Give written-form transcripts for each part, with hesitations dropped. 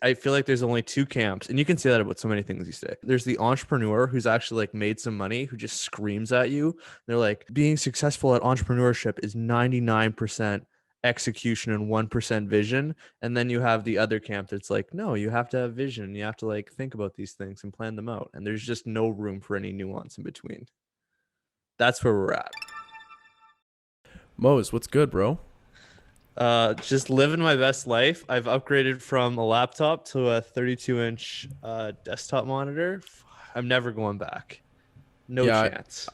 I feel like there's only two camps, and you can say that about so many things you say. There's the entrepreneur who's actually like made some money, who just screams at you. They're like, being successful at entrepreneurship is 99% execution and 1% vision. And then you have the other camp that's like, no, you have to have vision. You have to like think about these things and plan them out. And there's just no room for any nuance in between. That's where we're at. Mose, what's good, bro? Just living my best life. I've upgraded from a laptop to a 32-inch desktop monitor. I'm never going back. No Yeah, chance.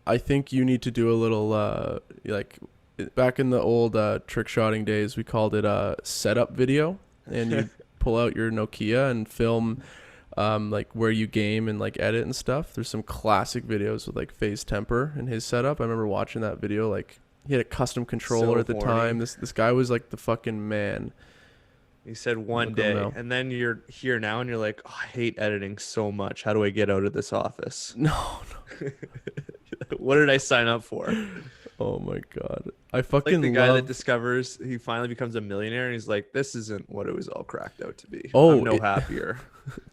I think you need to do a little like back in the old trick shotting days, we called it a setup video, and you pull out your Nokia and film like where you game and like edit and stuff. There's some classic videos with like Phase Temper and his setup. I remember watching that video. Like he had a custom controller So at the horny. time. This guy was like the fucking man. You said one Look at him day, now. and then you're here now, and you're like, oh, I hate editing so much. How do I get out of this office? No, What did I sign up for? oh my god, I Like the fucking guy that love. discovers he finally becomes a millionaire, and he's like, this isn't what it was all cracked out to be. I'm Oh, no happier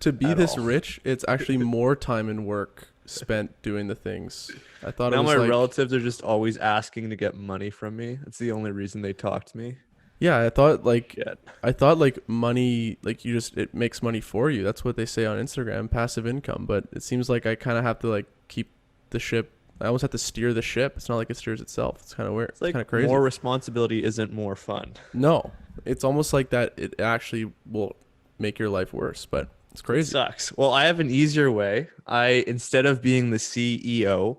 to be at this all. rich, it's actually more time and work spent doing the things. I thought it Now was my like, relatives are just always asking to get money from me. That's the only reason they talk to me. yeah, Shit. I thought like money, like you just, it makes money for you. That's what they say on Instagram, passive income. But it seems like I kind of have to like keep the ship. I almost have to steer the ship. It's not like it steers itself. It's kind of weird. It's It's like kind of crazy. more responsibility isn't more fun. No, it's almost like that. It actually will make your life worse, but it's It crazy. sucks. Well, I have an easier way. I Instead of being the CEO,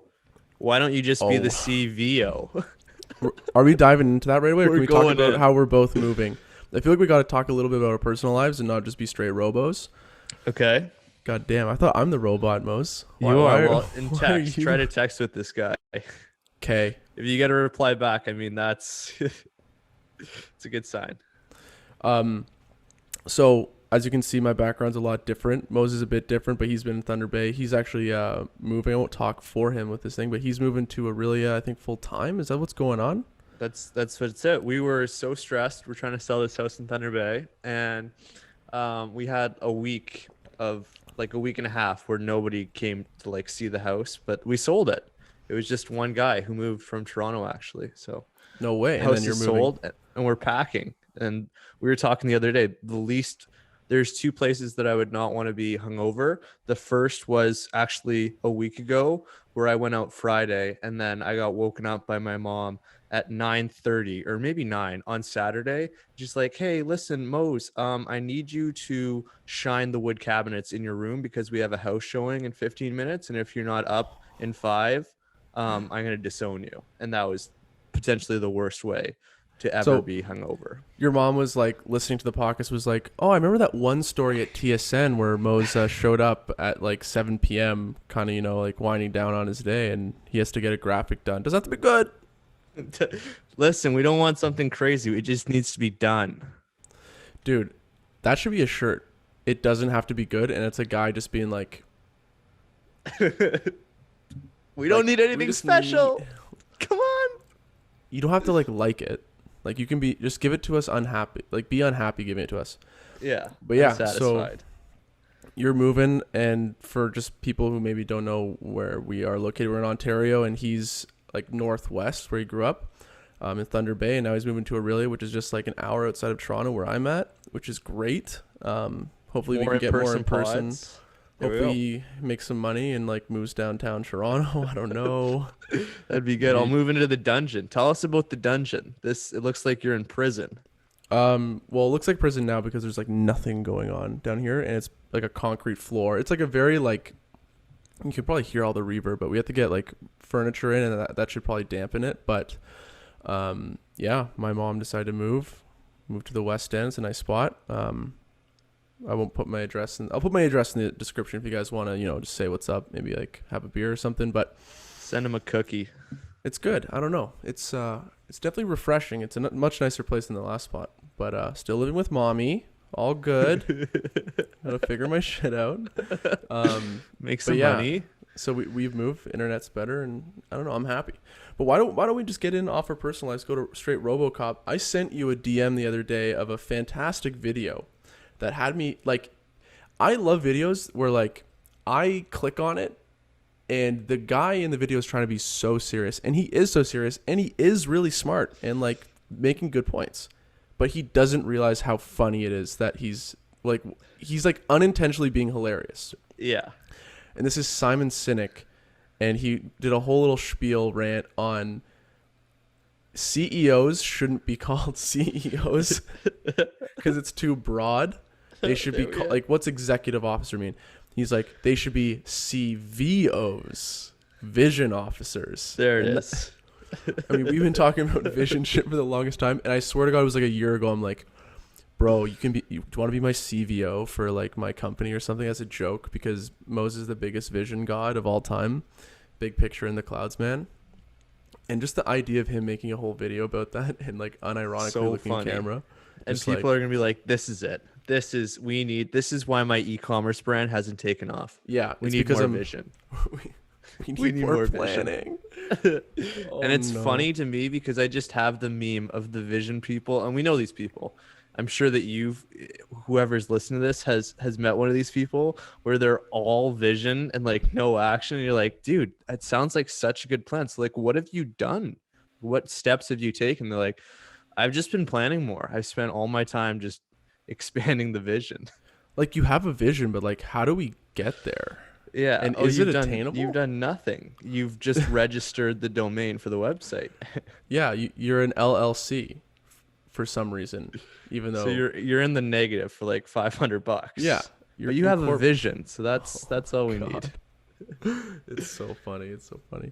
why don't you just be the Oh, CVO? are we diving into that right away, or We're can we talk going about in. how we're both moving? I feel like we got to talk a little bit about our personal lives and not just be straight robos. Okay. God damn, I thought I'm the robot, Mose. You are. Well, in Why are text, try you? to text with this guy. If Okay. you get a reply back, I mean, that's it's a good sign. Um, so as you can see, my background's a lot different. Mose is a bit different, but he's been in Thunder Bay. He's actually moving. I won't talk for him with this thing, but he's moving to Aurelia, I think full time. Is that what's going on? That's what it's it. We were so stressed. We're trying to sell this house in Thunder Bay, and we had a week and a half where nobody came to like see the house, but we sold it. It was just one guy who moved from Toronto actually. So No way. the And then house you're is moving. sold, and we're packing. And we were talking the other day. There's two places that I would not want to be hungover. The first was actually a week ago where I went out Friday, and then I got woken up by my mom at 9:30 or maybe 9 on Saturday, just like, hey, listen, Mose, I need you to shine the wood cabinets in your room because we have a house showing in 15 minutes, and if you're not up in 5, I'm gonna disown you. And that was potentially the worst way to ever So be hungover. your mom was like listening to the podcast, was like, oh, I remember that one story at TSN where Mose showed up at like 7 p.m., kind of, like winding down on his day, and he has to get a graphic done. Does that have to be good? Listen, we don't want something crazy. It just needs to be done. Dude, that should be a shirt. It doesn't have to be good, and it's a guy just being like, We don't need we anything just special. need- Come on. you don't have to like it. Like you can be, just give it to us unhappy. Like be unhappy giving it to us. Yeah. But yeah, I'm so satisfied. you're moving, and for just people who maybe don't know where we are located, we're in Ontario, and he's like northwest where he grew up, in Thunder Bay, and now he's moving to Aurelia, which is just like an hour outside of Toronto where I'm at, which is great. Hopefully we More can get more in-person in person. pods. There we Hopefully go. he makes some money and like moves downtown Toronto. I don't know. That'd be good. I'll Maybe- move into the dungeon. Tell us about the dungeon. It looks like you're in prison. Well, it looks like prison now because there's like nothing going on down here, and it's like a concrete floor. It's like a very like, you could probably hear all the reverb, but we have to get like furniture in, and that should probably dampen it. But yeah, my mom decided to move to the West End. It's a nice spot. I won't put my address in. I'll put my address in the description if you guys want to, just say what's up, maybe like have a beer or something. But Send him a cookie. it's good. I don't know. It's definitely refreshing. It's a much nicer place than the last spot. But still living with mommy. All good. Gotta figure my shit out. Make But some yeah, money. so we've moved. Internet's better, and I don't know. I'm happy. But why don't we just get in off our personal lives? Go to straight RoboCop. I sent you a DM the other day of a fantastic video that had me like, I love videos where like I click on it and the guy in the video is trying to be so serious, and he is so serious, and he is really smart and like making good points, but he doesn't realize how funny it is that he's like unintentionally being hilarious. Yeah. And this is Simon Sinek, and he did a whole little spiel rant on CEOs shouldn't be called CEOs because it's too broad. They should be like, what's executive officer mean? He's like, they should be CVOs, vision officers. There it is. I mean, we've been talking about vision shit for the longest time, and I swear to God, it was like a year ago. I'm like, bro, do you want to be my CVO for like my company or something as a joke? Because Mose is the biggest vision god of all time. Big picture in the clouds, man. And just the idea of him making a whole video about that and like unironically So looking funny. camera. And people are gonna be like, this is it. This is why my e-commerce brand hasn't taken off. Yeah, We need more vision. we need more planning. And it's funny to me because I just have the meme of the vision people, and we know these people. I'm sure that whoever's listening to this has met one of these people where they're all vision and like no action. And you're like, dude, that sounds like such a good plan. So like, what have you done? What steps have you taken? They're like, I've just been planning more. I've spent all my time just expanding the vision. Like, you have a vision, but like, how do we get there? Yeah. And is it attainable? You've done nothing. You've just registered the domain for the website. Yeah, you're an LLC for some reason, even though. So you're in the negative for like $500. Yeah. But you have a vision, so that's all we need. It's so funny. It's so funny.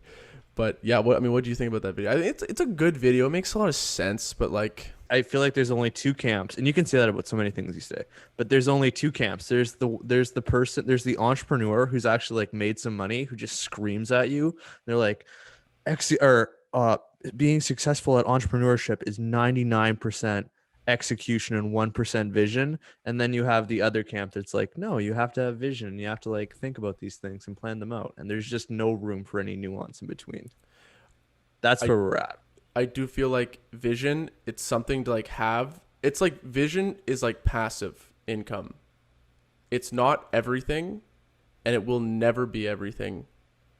But yeah, what do you think about that video? I think it's a good video. It makes a lot of sense, but like, I feel like there's only two camps, and you can say that about so many things you say, but there's only two camps. There's the entrepreneur who's actually like made some money, who just screams at you. They're like, being successful at entrepreneurship is 99% execution and 1% vision. And then you have the other camp that's like, no, you have to have vision. You have to like think about these things and plan them out. And there's just no room for any nuance in between. That's where we're at. I do feel like vision, it's something to like have. It's like vision is like passive income. It's not everything, and it will never be everything,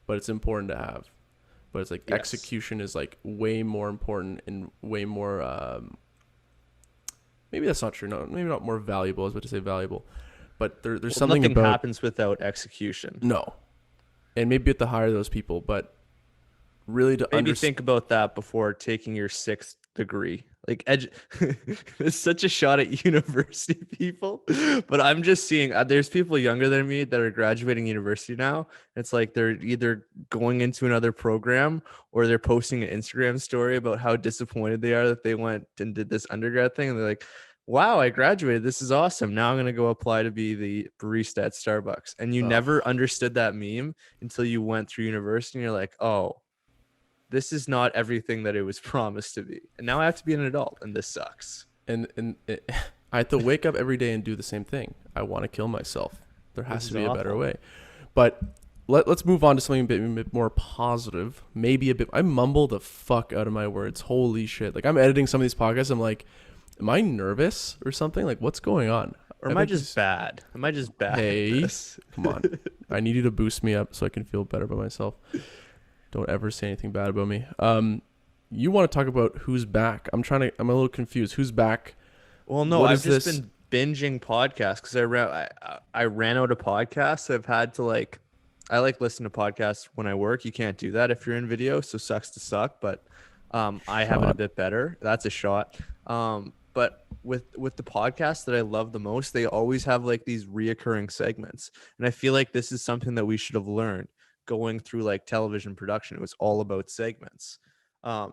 but it's important to have. But it's like execution is like way more important and way more maybe that's not true. No, maybe not more valuable. I was about to say valuable. But there's something nothing about happens without execution. No. And maybe you have to hire those people, but really to maybe think about that before taking your 6th degree. Like it's such a shot at university people, but I'm just seeing there's people younger than me that are graduating university now. It's like they're either going into another program or they're posting an Instagram story about how disappointed they are that they went and did this undergrad thing, and they're like, wow, I graduated, this is awesome, now I'm going to go apply to be the barista at Starbucks. And you never understood that meme until you went through university, and you're like, oh, this is not everything that it was promised to be. And now I have to be an adult, and this sucks. And I have to wake up every day and do the same thing. I want to kill myself. There has to be a better way. But let's move on to something a bit more positive. Maybe a bit. I mumble the fuck out of my words. Holy shit. Like, I'm editing some of these podcasts. I'm like, am I nervous or something? Like, what's going on? Or am I just bad? Am I just bad? Hey, come on. I need you to boost me up so I can feel better about myself. Don't ever say anything bad about me. You want to talk about who's back? I'm a little confused. Who's back? Well, no, I've just been binging podcasts because I ran out of podcasts. I've had to I listen to podcasts when I work. You can't do that if you're in video, so sucks to suck. But I have it a bit better. That's a shot. But with the podcasts that I love the most, they always have like these reoccurring segments, and I feel like this is something that we should have learned going through like television production. It was all about segments.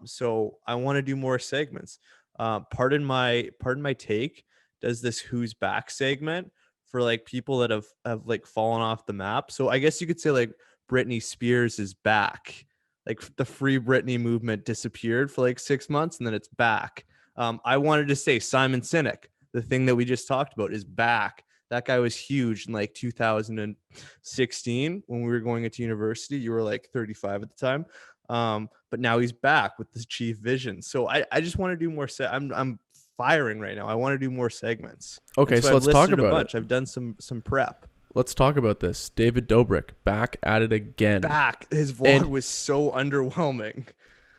So I want to do more segments. Pardon my take does this who's back segment for like people that have like fallen off the map. So I guess you could say like Britney Spears is back. Like the Free Britney movement disappeared for like 6 months and then it's back. I wanted to say Simon Sinek, the thing that we just talked about, is back. That guy was huge in like 2016 when we were going into university. You were like 35 at the time. But now he's back with the chief vision. So I just want to do more. I'm firing right now. I want to do more segments. And Okay, so so I've let's talk listed a about bunch. it. I've done some prep. Let's talk about this. David Dobrik back at it again. Back. His vlog And was so underwhelming.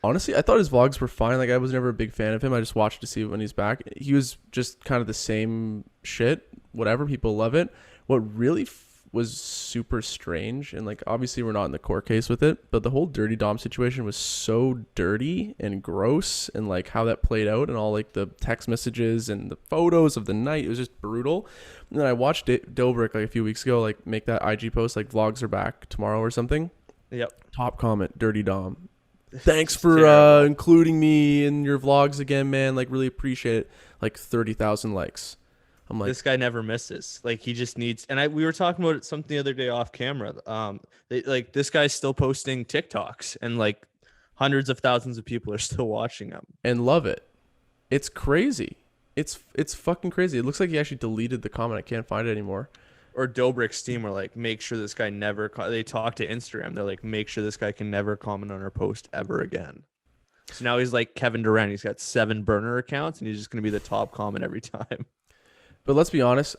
honestly, I thought his vlogs were fine. Like I was never a big fan of him. I just watched to see when he's back. He was just kind of the same shit. Whatever, people love it. What really was super strange, and like obviously we're not in the court case with it, but the whole Dirty Dom situation was so dirty and gross, and like how that played out, and all like the text messages and the photos of the night, it was just brutal. And then I watched Dobrik like a few weeks ago, like make that IG post like vlogs are back tomorrow or something. Yep. Top comment, Dirty Dom. Thanks It's for terrible. including me in your vlogs again, man. Like really appreciate it. Like 30,000 likes. I'm like, This guy never misses. Like he just needs. And we were talking about it something the other day off camera. Like this guy's still posting TikToks, and like hundreds of thousands of people are still watching him. and love it. It's crazy. It's fucking crazy. It looks like he actually deleted the comment. I can't find it anymore. Or Dobrik's team are like, make sure this guy never. They talk to Instagram. They're like, make sure this guy can never comment on our post ever again. So now he's like Kevin Durant. He's got 7 burner accounts, and he's just gonna be the top comment every time. But let's be honest,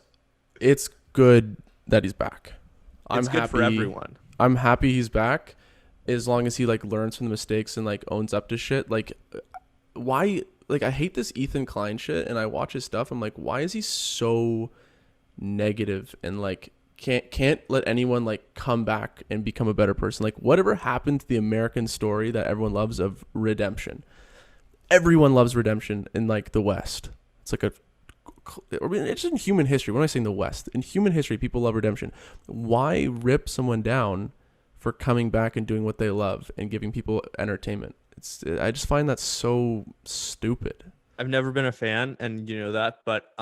it's good that he's back. It's good for everyone. I'm happy he's back, as long as he like learns from the mistakes and like owns up to shit. Like, why? Like, I hate this Ethan Klein shit, and I watch his stuff. I'm like, why is he so negative and like can't let anyone like come back and become a better person? Like, whatever happened to the American story that everyone loves of redemption? Everyone loves redemption in like the West. It's like I mean, it's in human history. When am I saying the West? In human history, people love redemption. Why rip someone down for coming back and doing what they love and giving people entertainment? I just find that so stupid. I've never been a fan, and you know that, but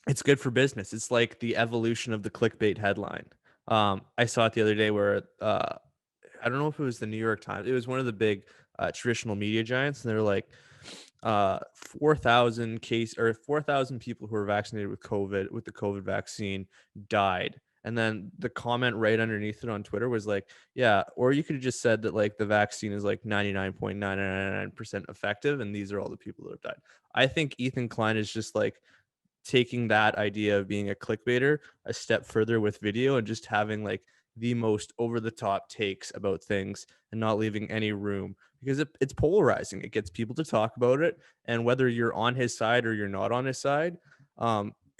it's good for business. It's like the evolution of the clickbait headline. I saw it the other day where I don't know if it was the New York Times. It was one of the big traditional media giants, and they're like 4,000 people who were vaccinated with COVID with the COVID vaccine died. And then the comment right underneath it on Twitter was like, yeah, or you could have just said that like the vaccine is like 99.999% effective, and these are all the people that have died. I think Ethan Klein is just like taking that idea of being a clickbaiter a step further with video, and just having like the most over the top takes about things and not leaving any room, because it's polarizing. It gets people to talk about it, and whether you're on his side or you're not on his side,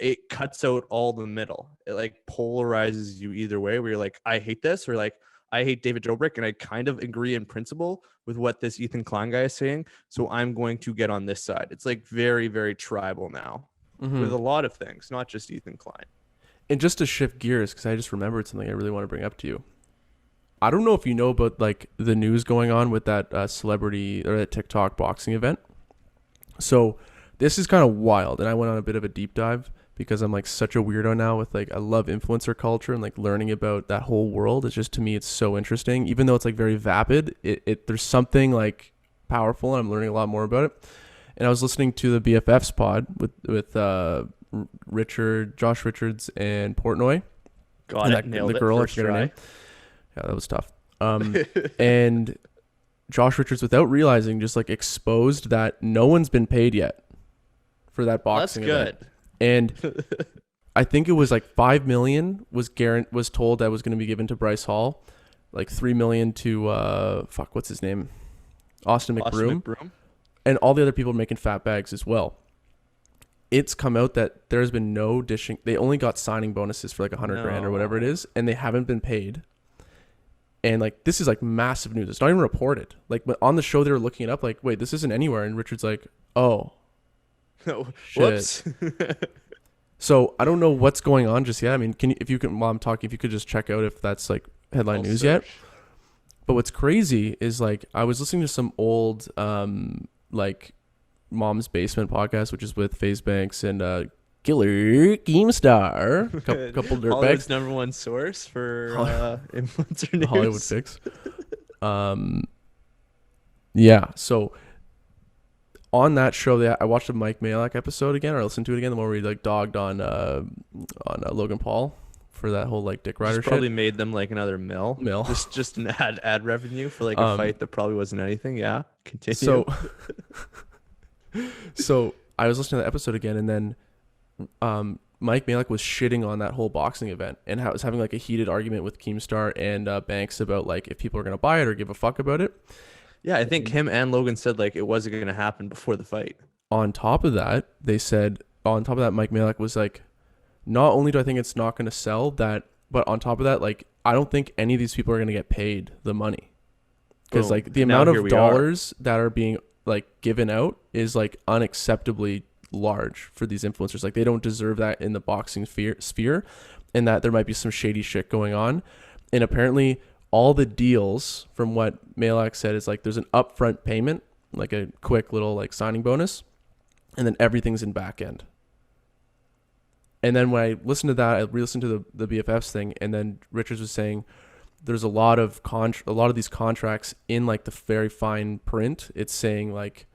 it cuts out all the middle. It like polarizes you either way, where you're like, I hate this, or like, I hate David Dobrik, and I kind of agree in principle with what this Ethan Klein guy is saying, so I'm going to get on this side. It's like very, very tribal now with a lot of things, not just Ethan Klein. And just to shift gears, because I just remembered something I really want to bring up to you. I don't know if you know about like the news going on with that celebrity or that TikTok boxing event. So this is kind of wild, and I went on a bit of a deep dive because I'm like such a weirdo now with like, I love influencer culture and like learning about that whole world. It's just, to me, it's so interesting. Even though it's like very vapid, there's something like powerful, and I'm learning a lot more about it. And I was listening to the BFFs pod with Josh Richards and Portnoy. Got it. Nailed the it. girl, I First forget her try. name. Yeah, that was tough. And Josh Richards, without realizing, just like exposed that no one's been paid yet for that boxing event. That's good. And I think it was like 5 million was told that was going to be given to Bryce Hall, like 3 million to what's his name, Austin McBroom, and all the other people making fat bags as well. It's come out that there's been no dishing. They only got signing bonuses for like 100 grand or whatever it is, and they haven't been paid. And like, this is like massive news. It's not even reported. Like, but on the show they were looking it up, like, wait, this isn't anywhere. And Richard's like, oh, Whoops. So I don't know what's going on just yet. I mean, while I'm talking, if you could just check out if that's like headline news yet. But what's crazy is like, I was listening to some old like Mom's Basement podcast, which is with FaZe Banks and Killer Keemstar, couple dirtbags. Hollywood's number one source for influencer news. Hollywood Fix. Yeah, so on that show, I watched a Mike Malak episode again, or I listened to it again, the one where he like dogged on Logan Paul for that whole like dick rider shit. Probably made them like another mill. Just an ad revenue for like a fight that probably wasn't anything. Yeah, continue. So I was listening to the episode again, and then Mike Malek was shitting on that whole boxing event and how it was having like a heated argument with Keemstar and Banks about like if people are gonna buy it or give a fuck about it. Yeah, I think And him and Logan said like it wasn't going to happen before the fight. on top of that, they said on top of that, Mike Malek was like, not only do I think it's not gonna sell that, but on top of that, like I don't think any of these people are gonna get paid the money because Boom. like the And now amount here of we are. dollars that are being like given out is like unacceptably large for these influencers. Like they don't deserve that in the boxing sphere, and that there might be some shady shit going on. And apparently, all the deals, from what Malak said, is like there's an upfront payment, like a quick little like signing bonus, and then everything's in back end. And then when I listened to that, I re-listened to the BFFs thing, and then Richards was saying there's a lot of these contracts in like the very fine print. It's saying like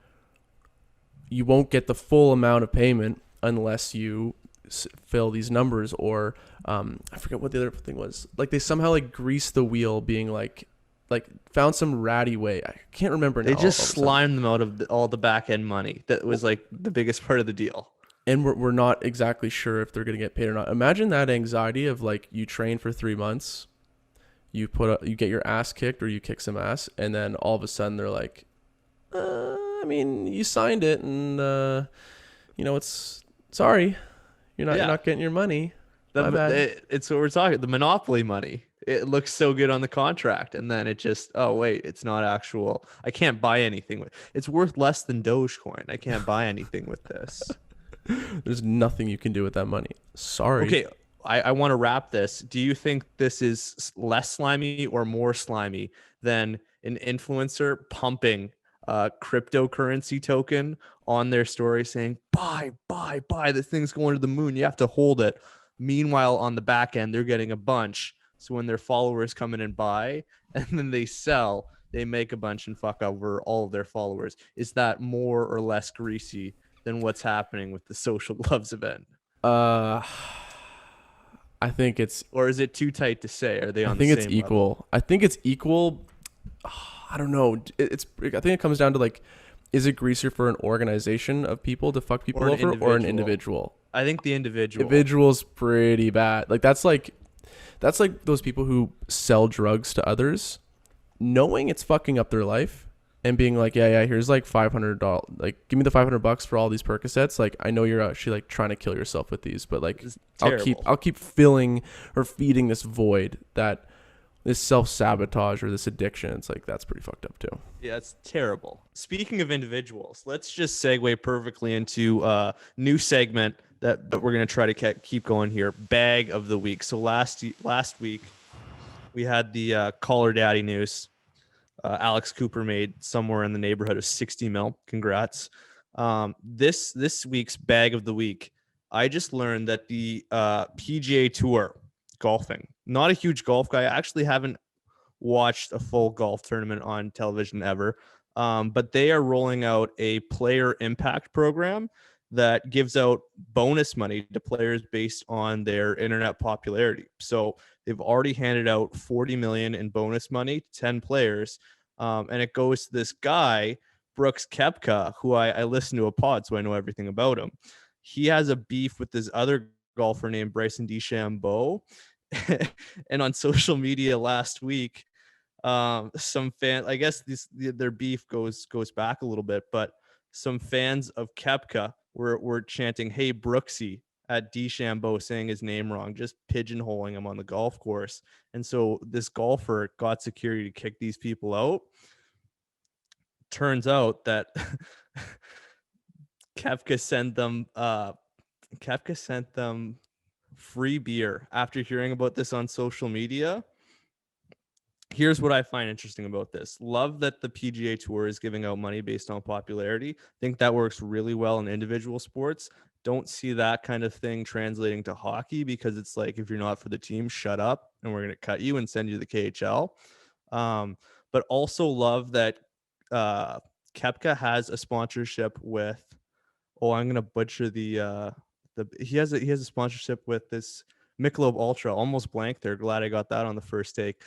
you won't get the full amount of payment unless you fill these numbers, or I forget what the other thing was. Like they somehow like greased the wheel, being like found some ratty way. I can't remember now. They All just of a sudden. slimed them out of all the back end money. That was like the biggest part of the deal. And we're not exactly sure if they're gonna get paid or not. Imagine that anxiety of like you train for 3 months, you get your ass kicked or you kick some ass, and then all of a sudden they're like, I mean, you signed it, and it's sorry, you're Yeah. not getting your money. My bad. It's what we're talking. The monopoly money. It looks so good on the contract, and then it just, oh wait, it's not actual. I can't buy anything with. It's worth less than Dogecoin. I can't buy anything with this. There's nothing you can do with that money. Sorry. Okay, I want to wrap this. Do you think this is less slimy or more slimy than an influencer pumping a cryptocurrency token on their story saying, buy, buy, buy, this thing's going to the moon. You have to hold it. Meanwhile, on the back end, they're getting a bunch. So when their followers come in and buy and then they sell, they make a bunch and fuck over all of their followers. Is that more or less greasy than what's happening with the social gloves event? Uh, I think it's Or is it too tight to say? Are they I on the think it's same level? equal. I think it's equal. I don't know. I think it comes down to like, is it greasier for an organization of people to fuck Or people an over, or an individual? individual? I think the individual. Individual's pretty bad. Like that's like those people who sell drugs to others, knowing it's fucking up their life, and being like, yeah, here's like $500. Like, give me the $500 for all these Percocets. Like, I know you're actually like trying to kill yourself with these, but like, It's I'll keep terrible. I'll keep filling or feeding this void, that this self sabotage or this addiction. It's like that's pretty fucked up too. Yeah, it's terrible. Speaking of individuals, let's just segue perfectly into a new segment that we're gonna try to keep going here. Bag of the week. So last week we had the Caller Daddy news. Alex Cooper made somewhere in the neighborhood of 60 mil. Congrats. This week's bag of the week, I just learned that the PGA Tour golfing. Not a huge golf guy. I actually haven't watched a full golf tournament on television ever. But they are rolling out a player impact program that gives out bonus money to players based on their internet popularity. So they've already handed out 40 million in bonus money to 10 players. And it goes to this guy, Brooks Koepka, who I listen to a pod, so I know everything about him. He has a beef with this other golfer named Bryson DeChambeau. And on social media last week, some fan, I guess their beef goes back a little bit, but some fans of Kepka were chanting, "Hey Brooksy," at DeChambeau, saying his name wrong, just pigeonholing him on the golf course. And so this golfer got security to kick these people out. Turns out that Kepka sent them Kepka sent them free beer after hearing about this on social media. Here's what I find interesting about this. Love that the PGA Tour is giving out money based on popularity. Think that works really well in individual sports. Don't see that kind of thing translating to hockey, because it's like, if you're not for the team, shut up and we're going to cut you and send you to the KHL. But also love that Kepka has a sponsorship with, I'm going to butcher the he has a sponsorship with this Michelob Ultra, almost blank there. Glad I got that on the first take.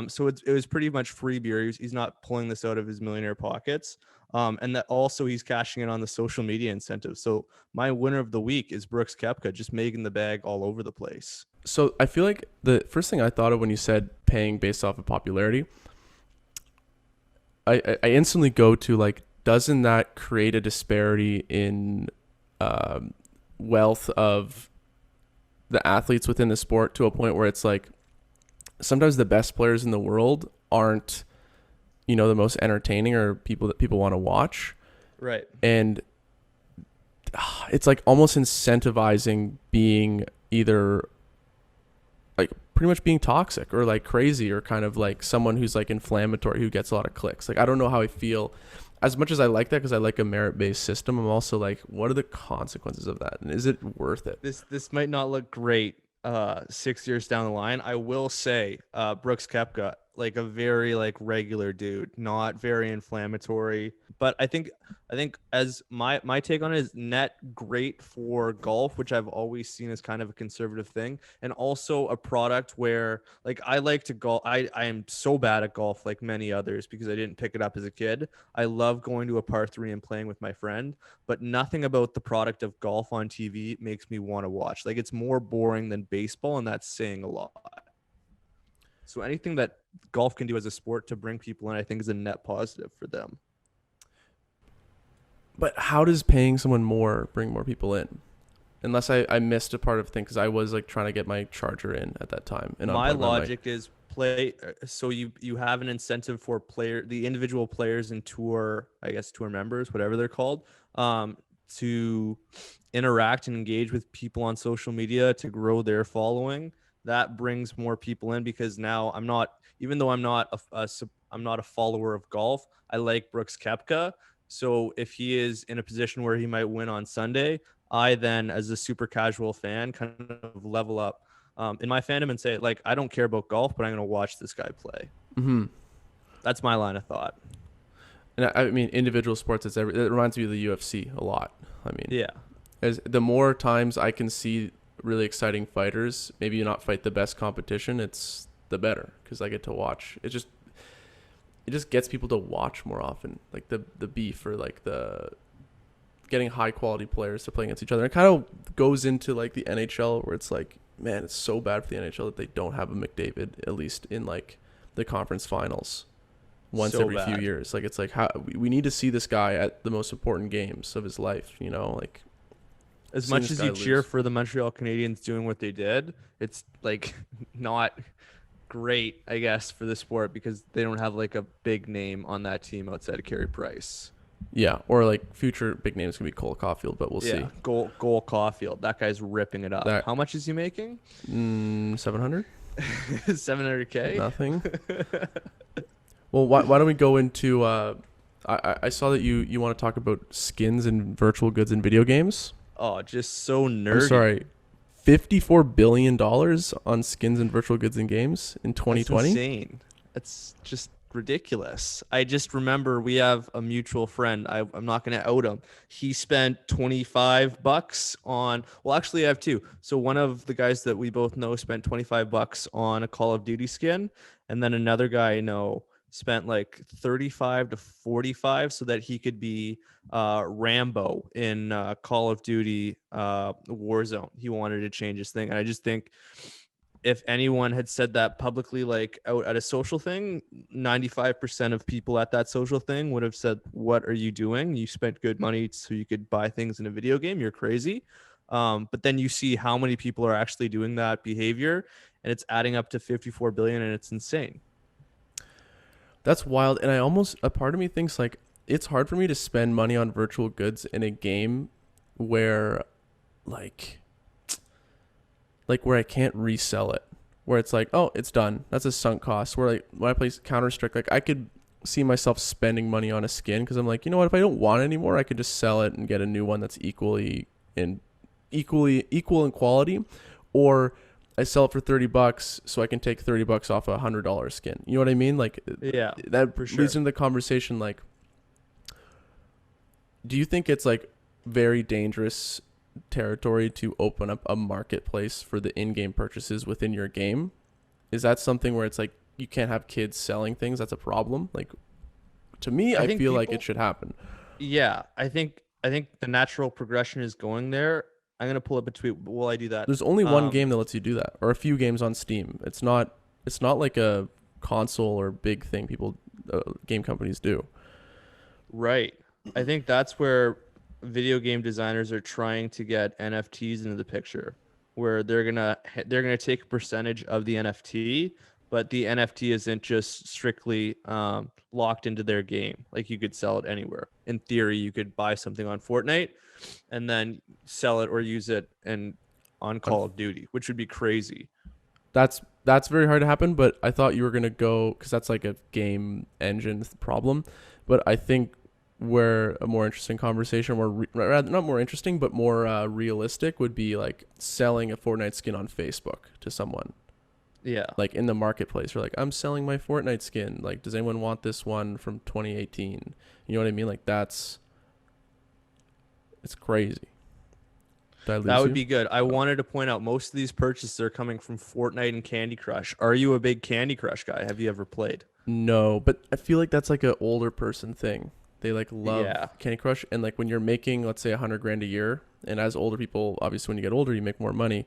So it was pretty much free beer. He's not pulling this out of his millionaire pockets. And that also he's cashing in on the social media incentive. So my winner of the week is Brooks Koepka, just making the bag all over the place. So I feel like the first thing I thought of when you said paying based off of popularity, I instantly go to like, doesn't that create a disparity in wealth of the athletes within the sport to a point where it's like sometimes the best players in the world aren't, the most entertaining or people that people want to watch. Right. And it's like almost incentivizing being either like pretty much being toxic or like crazy or kind of like someone who's like inflammatory who gets a lot of clicks. Like, I don't know how I feel. As much as I like that because I like a merit-based system, I'm also like, what are the consequences of that? And is it worth it? This might not look great 6 years down the line. I will say Brooks Koepka, like a very like regular dude, not very inflammatory. But I think as my take on it is net great for golf, which I've always seen as kind of a conservative thing, and also a product where like I like to golf. I am so bad at golf like many others because I didn't pick it up as a kid. I love going to a par 3 and playing with my friend, but nothing about the product of golf on TV makes me want to watch. Like it's more boring than baseball, and that's saying a lot. So anything that golf can do as a sport to bring people in, I think is a net positive for them. But how does paying someone more bring more people in? Unless I missed a part of the thing because I was like trying to get my charger in at that time. And My logic is play. So you have an incentive for the individual players and tour, I guess tour members, whatever they're called, to interact and engage with people on social media to grow their following. That brings more people in because now I'm not, even though I'm not I'm not a follower of golf. I like Brooks Koepka. So if he is in a position where he might win on Sunday, I then, as a super casual fan, kind of level up in my fandom and say, like, I don't care about golf, but I'm going to watch this guy play. Mm-hmm. That's my line of thought. And I mean, individual sports, it reminds me of the UFC a lot. I mean, Yeah. as the more times I can see really exciting fighters, maybe not fight the best competition, it's the better because I get to watch. It just gets people to watch more often, like the beef or like the getting high quality players to play against each other. It kind of goes into like the NHL where it's like, man, it's so bad for the NHL that they don't have a McDavid at least in like the conference finals once So every bad. few years. Like it's like how we need to see this guy at the most important games of his life, like As seeing much this as guy you cheer lose. for the Montreal Canadiens doing what they did, it's like not great, I guess, for the sport because they don't have like a big name on that team outside of Carey Price. Yeah, or like future big names can be Cole Caulfield, but we'll see. Yeah, Goal Caulfield. That guy's ripping it up. That How much is he making? 700? 700K. Nothing. Well, why don't we go into I saw that you want to talk about skins and virtual goods in video games. Oh, just so nerdy. I'm sorry. $54 billion on skins and virtual goods in games in 2020. That's insane. That's just ridiculous. I just remember we have a mutual friend. I'm not going to out him. He spent $25 on, well, actually I have two. So one of the guys that we both know spent $25 on a Call of Duty skin. And then another guy I know spent like 35 to 45 so that he could be Rambo in Call of Duty Warzone. He wanted to change his thing. And I just think if anyone had said that publicly, like out at a social thing, 95% of people at that social thing would have said, what are you doing? You spent good money so you could buy things in a video game. You're crazy. But then you see how many people are actually doing that behavior and it's adding up to 54 billion and it's insane. That's wild. And a part of me thinks like it's hard for me to spend money on virtual goods in a game where like where I can't resell it, where it's like, oh, it's done. That's a sunk cost. Where like when I play Counter-Strike, like I could see myself spending money on a skin because I'm like, you know what, if I don't want it anymore, I could just sell it and get a new one that's equal in quality, or I sell it for $30 so I can take $30 off a $100 skin. You know what I mean? Like, yeah, that for sure. leads into the conversation. Like, do you think it's like very dangerous territory to open up a marketplace for the in-game purchases within your game. Is that something where it's like you can't have kids selling things? That's a problem. Like to me, I I think feel like it people, should happen. yeah, I think the natural progression is going there. I'm gonna pull up a tweet. Will I do that? There's only one Um, game that lets you do that, or a few games on Steam. It's not like a console or big thing people game companies do. right. I think that's where video game designers are trying to get NFTs into the picture, where they're gonna take a percentage of the NFT, but the NFT isn't just strictly locked into their game. Like you could sell it anywhere. In theory, you could buy something on Fortnite and then sell it or use it and on On Call of Duty, which would be crazy. that's very hard to happen, but I thought you were gonna go because that's like a game engine problem. But I think where a more interesting conversation, rather not more interesting, but more realistic, would be like selling a Fortnite skin on Facebook to someone, Yeah. like in the marketplace. Or like, I'm selling my Fortnite skin. Like, does anyone want this one from 2018? You know what I mean? Like it's crazy. Did I That lose would you? be good. I Oh. wanted to point out most of these purchases are coming from Fortnite and Candy Crush. Are you a big Candy Crush guy? Have you ever played? No, but I feel like that's like an older person thing. They like love Yeah. Candy Crush, and like when you're making, let's say, 100 grand a year, and as older people, obviously when you get older, you make more money.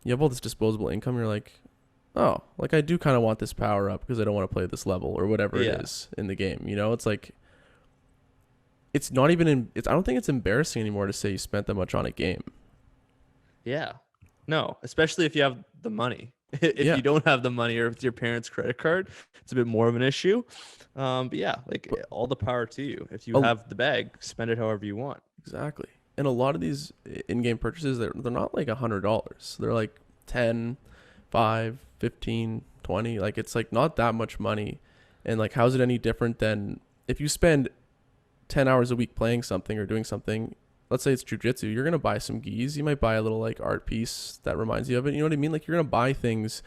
You have all this disposable income. You're like, oh, like I do kind of want this power up because I don't want to play this level or whatever it Yeah. is in the game. You know, it's like it's not even in. It's I don't think it's embarrassing anymore to say you spent that much on a game. Yeah. No, especially if you have the money. If Yeah, you don't have the money or if it's your parents' credit card, it's a bit more of an issue. But yeah, like but all the power to you. If you a, have the bag, spend it however you want. exactly. And a lot of these in-game purchases, they're not like $100. They're like 10, 5, 15, 20. Like it's like not that much money. And like how's it any different than if you spend 10 hours a week playing something or doing something, let's say it's jujitsu, you're going to buy some gis. You might buy a little like art piece that reminds you of it. You know what I mean? Like you're going to buy things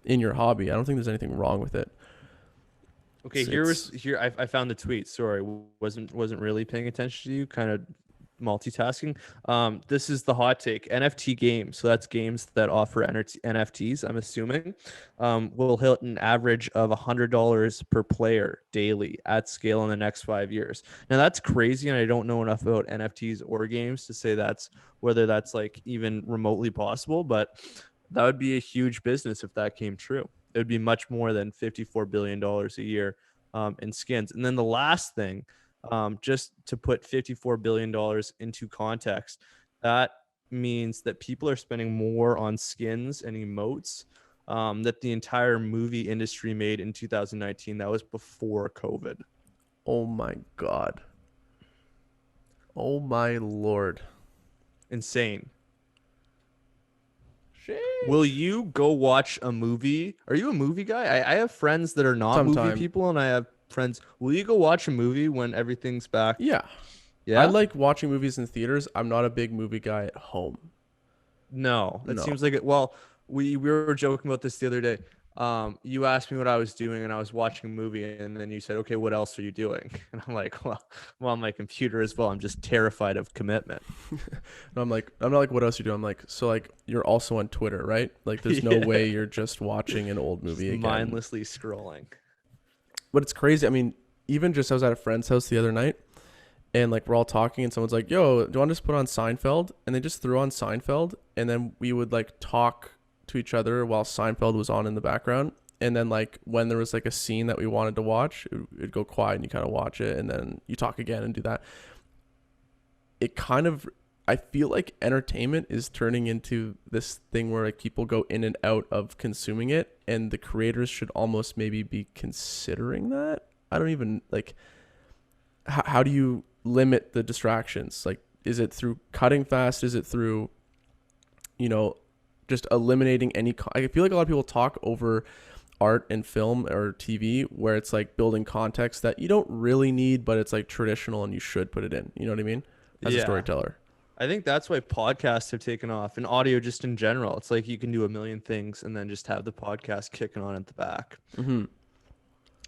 in your hobby. I don't think there's anything wrong with it. Okay, here I found the tweet. Sorry, wasn't really paying attention to you. Kind of multitasking. This is the hot take. NFT games, so that's games that offer NFTs. I'm assuming, will hit an average of $100 per player daily at scale in the next 5 years. Now that's crazy, and I don't know enough about NFTs or games to say that's whether that's like even remotely possible. But that would be a huge business if that came true. It would be much more than $54 billion a year in skins. And then the last thing, just to put $54 billion into context, that means that people are spending more on skins and emotes that the entire movie industry made in 2019. That was before COVID. Oh my God. Oh my Lord. Insane. Will Sheesh. you go watch a movie? Are you a movie guy? I have friends that are not movie Sometime. people, and I have friends. Will you go watch a movie when everything's back? Yeah. I Yeah? like watching movies in theaters. I'm not a big movie guy at home. No, it No. seems like it. Well, we were joking about this the other day. You asked me what I was doing, and I was watching a movie, and then you said, "Okay, what else are you doing?" And I'm like, "Well, on my computer as well. I'm just terrified of commitment." And I'm not like, what else you do? I'm like, so like, you're also on Twitter, right? Like, there's no Yeah, way you're just watching an old just movie again. mindlessly scrolling. But it's crazy. I mean, even just I was at a friend's house the other night, and like we're all talking, and someone's like, "Yo, do you want to just put on Seinfeld?" And they just threw on Seinfeld, and then we would like talk to each other while Seinfeld was on in the background. And then like when there was like a scene that we wanted to watch, it'd go quiet, and you kind of watch it, and then you talk again and do that. It kind of I feel like entertainment is turning into this thing where like people go in and out of consuming it, and the creators should almost maybe be considering that. I don't even like how do you limit the distractions? Like is it through cutting fast? Is it through you know just eliminating any I feel like a lot of people talk over art and film or TV where it's like building context that you don't really need, but it's like traditional and you should put it in. You know what I mean? As a Yeah. storyteller. I think that's why podcasts have taken off and audio just in general. It's like you can do a million things and then just have the podcast kicking on at the back. Mm-hmm.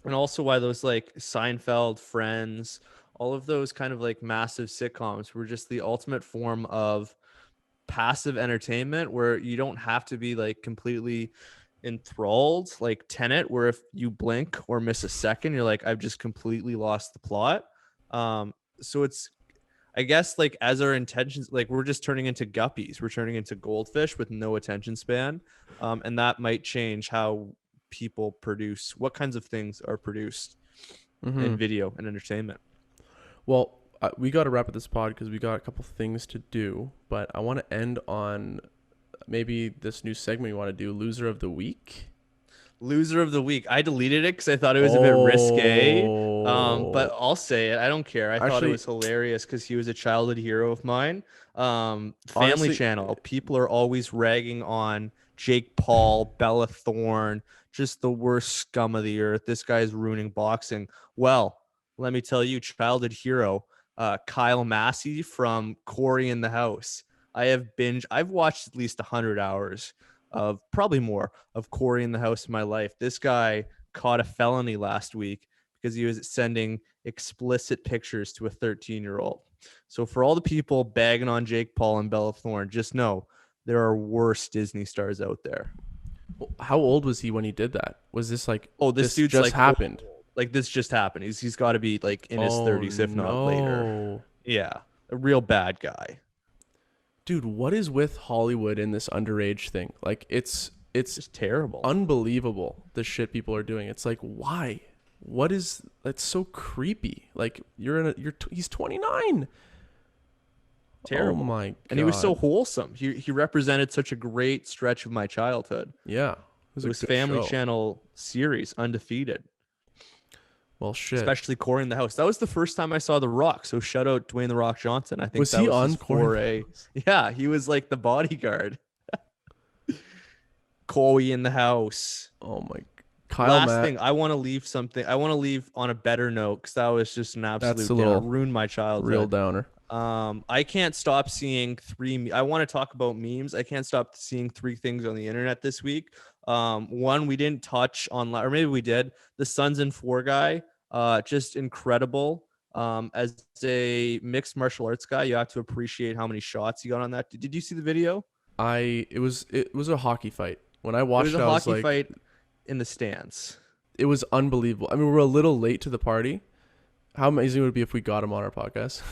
And also why those like Seinfeld, Friends, all of those kind of like massive sitcoms were just the ultimate form of passive entertainment where you don't have to be like completely enthralled, like Tenet, where if you blink or miss a second, you're like, I've just completely lost the plot. So it's, I guess, like as our intentions, like we're just turning into guppies, we're turning into goldfish with no attention span, and that might change how people produce, what kinds of things are produced Mm-hmm. in video and entertainment. Well, we got to wrap up this pod because we got a couple things to do. But I want to end on maybe this new segment you want to do, loser of the week. Loser of the week. I deleted it because I thought it was a bit risque. But Oh, I'll say it. I don't care. I thought it actually, was hilarious because he was a childhood hero of mine. Family honestly, Channel. People are always ragging on Jake Paul, Bella Thorne, just the worst scum of the earth. This guy's ruining boxing. Well, let me tell you, childhood hero, Kyle Massey from Corey in the House. I've watched at least 100 hours of, probably more, of Corey in the House in my life. This guy caught a felony last week because he was sending explicit pictures to a 13-year-old. So for all the people bagging on Jake Paul and Bella Thorne, just know there are worse Disney stars out there. how old was he when he did that? Was this like Oh, this this dude's just like, oh, happened? like this just happened. He's got to be like in his Oh 30s, if not later. no. Yeah, a real bad guy. Dude, what is with Hollywood in this underage thing? Like it's Just terrible. unbelievable the shit people are doing. It's like why? What is that's so creepy. Like he's 29. Oh Terrible. my And he was so god. wholesome. He represented such a great stretch of my childhood. Yeah. It was It a was good Family show. Channel series, undefeated, Well, shit. especially Corey in the House. That was the first time I saw The Rock. So shout out Dwayne The Rock Johnson. I think Was that he was his on Corey? foray. Yeah, he was like the bodyguard. Corey in the House. Oh my Kyle Last Matt. thing, I want to leave something. I want to leave on a better note because that was just an That's absolute a downer. little Ruined my real childhood. downer. I can't stop seeing I want to talk about memes. I can't stop seeing three things on the internet this week. One we didn't touch on, or maybe we did. The Sons and Four guy, just incredible. As a mixed martial arts guy, you have to appreciate how many shots he got on that. Did you see the video? It was a hockey fight. When I It was watched a it, I was hockey like, fight in the stands. it was unbelievable. I mean, we were a little late to the party. How amazing would it be if we got him on our podcast?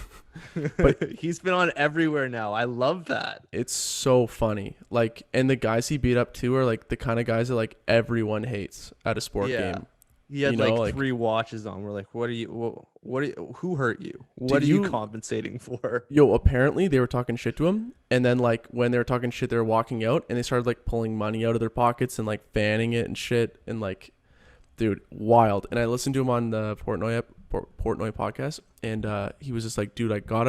But He's been on everywhere now. I love that. it's so funny. Like, and the guys he beat up too are like the kind of guys that like everyone hates at a sport Yeah. game. He had You know, like like, three watches on. We're like, what are you? What are you, who hurt you? What did are you you compensating for? yo, apparently they were talking shit to him. And then, like, when they were talking shit, they were walking out and they started, like, pulling money out of their pockets and, like, fanning it and shit. And, like, dude, wild. And I listened to him on the Portnoy podcast. And he was just like, dude, I got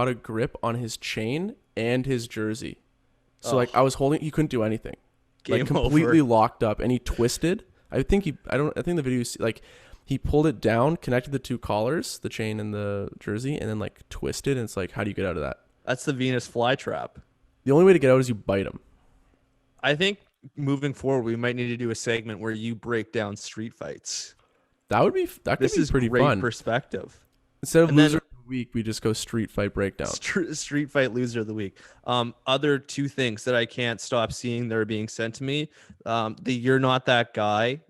a grip on his chain and his jersey. So, like, I was holding, he couldn't do anything. Like, Game completely over. locked up. And he twisted. I think the video, like, he pulled it down, connected the two collars, the chain and the jersey, and then like twisted. And it's like, how do you get out of that? That's the Venus flytrap. The only way to get out is you bite him. I think moving forward, we might need to do a segment where you break down street fights. That could This be is pretty great fun. perspective. Instead of And then loser of the week, we just go street fight breakdown. Street fight loser of the week. Other two things that I can't stop seeing that are being sent to me. The "You're Not That Guy"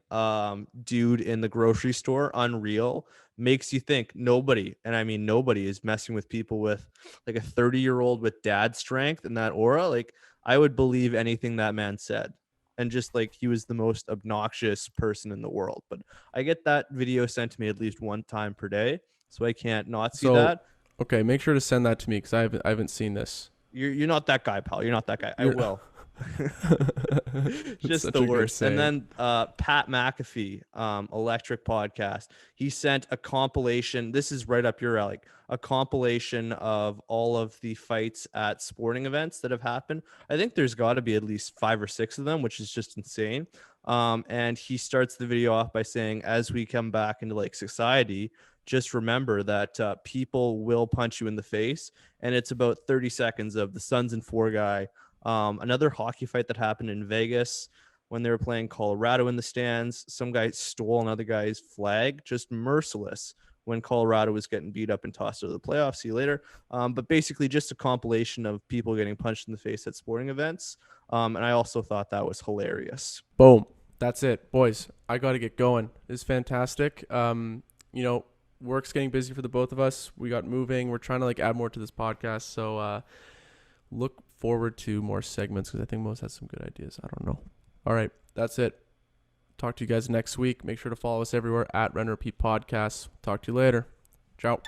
dude in the grocery store, unreal, makes you think nobody, and I mean nobody, is messing with people with like a 30-year-old with dad strength and that aura. Like, I would believe anything that man said. And just like, he was the most obnoxious person in the world. But I get that video sent to me at least one time per day, so I can't not see So, that. okay, make sure to send that to me because I haven't seen this. You're not that guy, pal. You're not that guy. I You're- will. That's Just such the a good worst. And saying. then Pat McAfee, Electric Podcast. He sent a compilation. This is right up your alley. A compilation of all of the fights at sporting events that have happened. I think there's got to be at least 5 or 6 of them, which is just insane. And he starts the video off by saying, as we come back into like society, just remember that people will punch you in the face. And it's about 30 seconds of the Sons and Four guy. Another hockey fight that happened in Vegas when they were playing Colorado in the stands. Some guy stole another guy's flag, just merciless. when Colorado was getting beat up and tossed out of the playoffs. See you later. But basically just a compilation of people getting punched in the face at sporting events. And I also thought that was hilarious. Boom. That's it, boys. I got to get going. It's fantastic. Work's getting busy for the both of us. We got moving. We're trying to like add more to this podcast. So look forward to more segments because I think Mose has some good ideas. I don't know. All right. That's it. Talk to you guys next week. Make sure to follow us everywhere at RnR Podcasts. Talk to you later. Ciao.